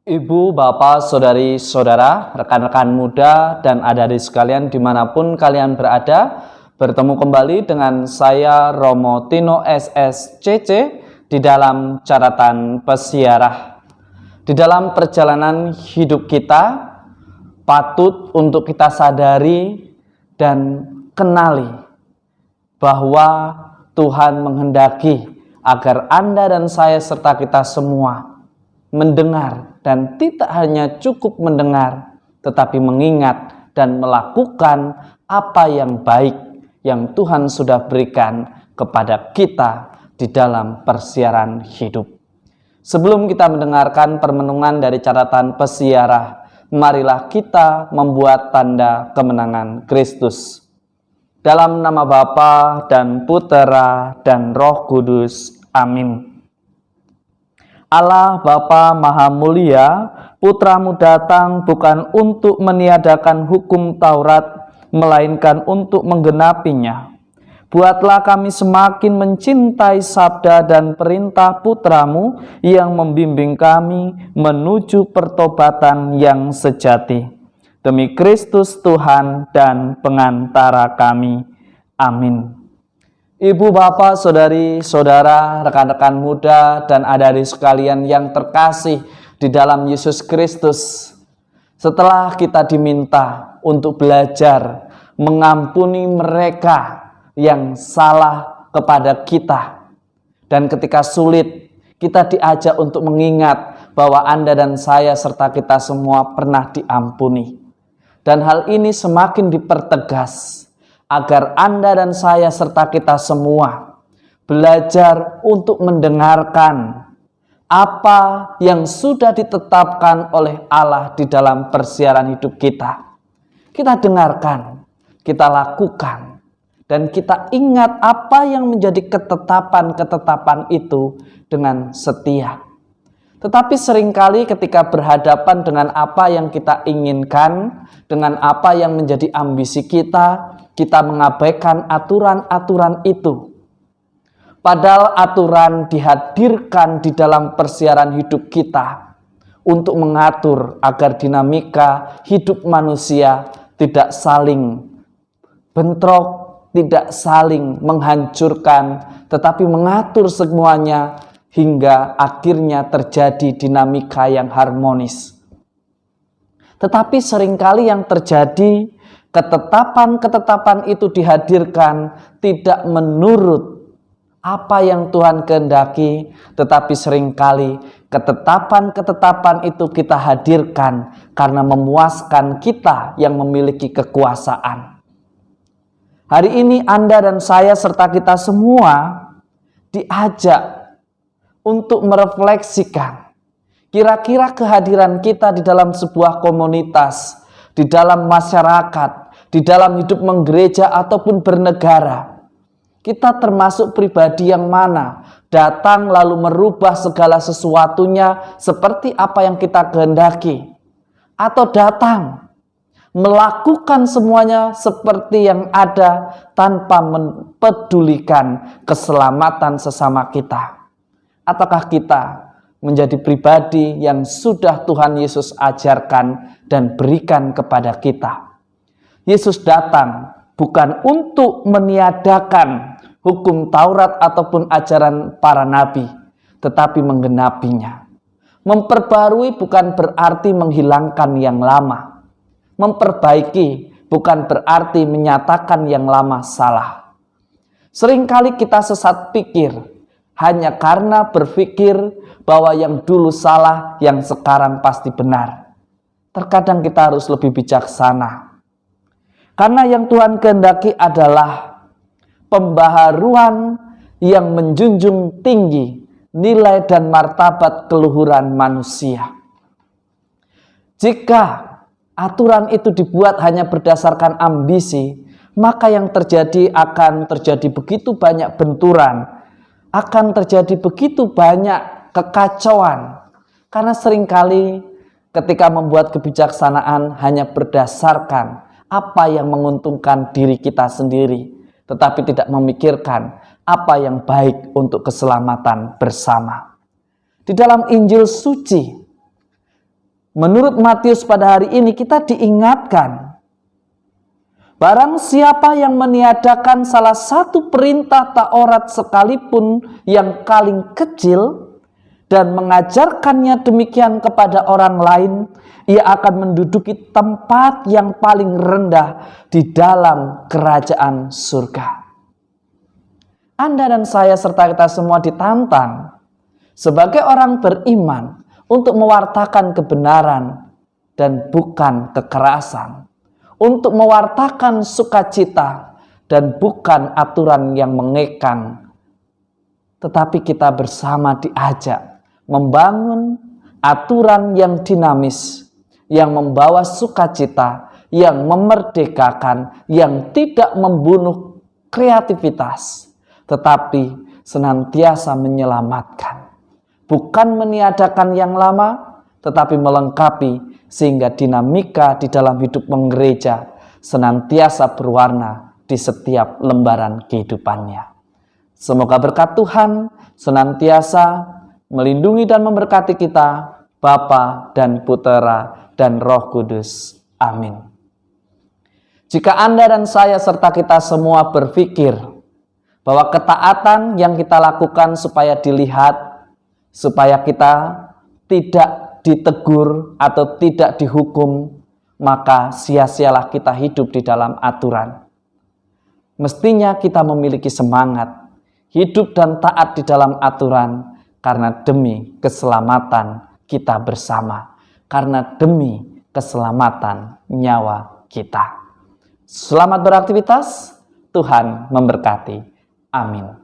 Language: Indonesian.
Ibu, bapak, saudari, saudara, rekan-rekan muda, dan adik-adik sekalian dimanapun kalian berada, bertemu kembali dengan saya Romo Tino SSCC di dalam catatan pesiarah. Di dalam perjalanan hidup kita, patut untuk kita sadari dan kenali bahwa Tuhan menghendaki agar Anda dan saya serta kita semua mendengar, dan tidak hanya cukup mendengar, tetapi mengingat dan melakukan apa yang baik yang Tuhan sudah berikan kepada kita di dalam persiaran hidup. Sebelum kita mendengarkan permenungan dari catatan pesiarah, marilah kita membuat tanda kemenangan Kristus. Dalam nama Bapa dan Putera dan Roh Kudus. Amin. Allah Bapa Maha Mulia, Putra-Mu datang bukan untuk meniadakan hukum Taurat, melainkan untuk menggenapinya. Buatlah kami semakin mencintai sabda dan perintah Putra-Mu yang membimbing kami menuju pertobatan yang sejati. Demi Kristus Tuhan dan pengantara kami. Amin. Ibu, bapak, saudari, saudara, rekan-rekan muda, dan adik-adik sekalian yang terkasih di dalam Yesus Kristus. Setelah kita diminta untuk belajar mengampuni mereka yang salah kepada kita, dan ketika sulit, kita diajak untuk mengingat bahwa Anda dan saya serta kita semua pernah diampuni. Dan hal ini semakin dipertegas agar Anda dan saya serta kita semua belajar untuk mendengarkan apa yang sudah ditetapkan oleh Allah di dalam persiaran hidup kita. Kita dengarkan, kita lakukan, dan kita ingat apa yang menjadi ketetapan-ketetapan itu dengan setia. Tetapi seringkali ketika berhadapan dengan apa yang kita inginkan, dengan apa yang menjadi ambisi kita mengabaikan aturan-aturan itu. Padahal aturan dihadirkan di dalam persiaran hidup kita untuk mengatur agar dinamika hidup manusia tidak saling bentrok, tidak saling menghancurkan, tetapi mengatur semuanya hingga akhirnya terjadi dinamika yang harmonis. Tetapi seringkali yang terjadi, ketetapan-ketetapan itu dihadirkan tidak menurut apa yang Tuhan kehendaki, tetapi seringkali ketetapan-ketetapan itu kita hadirkan karena memuaskan kita yang memiliki kekuasaan. Hari ini Anda dan saya serta kita semua diajak untuk merefleksikan kira-kira kehadiran kita di dalam sebuah komunitas, di dalam masyarakat, di dalam hidup menggereja ataupun bernegara. Kita termasuk pribadi yang mana datang lalu merubah segala sesuatunya seperti apa yang kita kehendaki, atau datang melakukan semuanya seperti yang ada tanpa mempedulikan keselamatan sesama kita. Ataukah kita menjadi pribadi yang sudah Tuhan Yesus ajarkan dan berikan kepada kita? Yesus datang bukan untuk meniadakan hukum Taurat ataupun ajaran para nabi, tetapi menggenapinya. Memperbarui bukan berarti menghilangkan yang lama. Memperbaiki bukan berarti menyatakan yang lama salah. Seringkali kita sesat pikir hanya karena berpikir bahwa yang dulu salah, yang sekarang pasti benar. Terkadang kita harus lebih bijaksana. Karena yang Tuhan kehendaki adalah pembaharuan yang menjunjung tinggi nilai dan martabat keluhuran manusia. Jika aturan itu dibuat hanya berdasarkan ambisi, maka yang terjadi akan terjadi begitu banyak benturan, akan terjadi begitu banyak kekacauan. Karena seringkali ketika membuat kebijaksanaan hanya berdasarkan apa yang menguntungkan diri kita sendiri, tetapi tidak memikirkan apa yang baik untuk keselamatan bersama. Di dalam Injil suci, Menurut Matius pada hari ini kita diingatkan, barang siapa yang meniadakan salah satu perintah Taurat sekalipun yang paling kecil dan mengajarkannya demikian kepada orang lain, ia akan menduduki tempat yang paling rendah di dalam kerajaan surga. Anda dan saya serta kita semua ditantang sebagai orang beriman untuk mewartakan kebenaran dan bukan kekerasan, untuk mewartakan sukacita dan bukan aturan yang mengekang, tetapi kita bersama diajak membangun aturan yang dinamis, yang membawa sukacita, yang memerdekakan, yang tidak membunuh kreativitas, tetapi senantiasa menyelamatkan. Bukan meniadakan yang lama, tetapi melengkapi sehingga dinamika di dalam hidup menggereja senantiasa berwarna di setiap lembaran kehidupannya. Semoga berkat Tuhan senantiasa melindungi dan memberkati kita, Bapa dan Putera dan Roh Kudus. Amin. Jika Anda dan saya serta kita semua berpikir bahwa ketaatan yang kita lakukan supaya dilihat, supaya kita tidak ditegur atau tidak dihukum, maka sia-sialah kita hidup di dalam aturan. Mestinya kita memiliki semangat hidup dan taat di dalam aturan karena demi keselamatan kita bersama, karena demi keselamatan nyawa kita. Selamat beraktivitas, Tuhan memberkati. Amin.